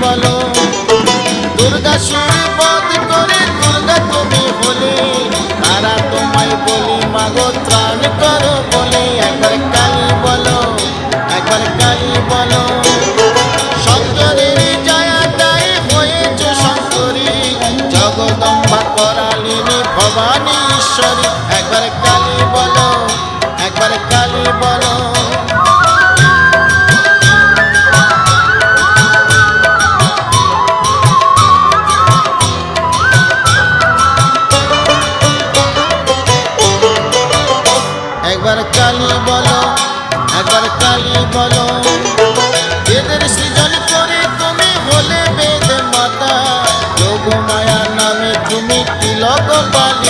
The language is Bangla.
বলো। দুর্গাসুর বধ করে দুর্গা তুমি হলে, তারা তোমায় বলি মাগো ত্রাণ করো বলে। একবার কালী বলো, একবার কালী বলো। শঙ্করের জয়াদায় হয়েছ শঙ্করী, জগদম্বা করালিনী ভবানী ঈশ্বরী। একবার কালী বলো, একবার কালী বলো। একবার কালী বলো, একবার কালী বলো। বেদের সৃজন করে তুমি হলে বেদ মাতা, যোগ মায়া নামে তুমি তিলক বালিকা।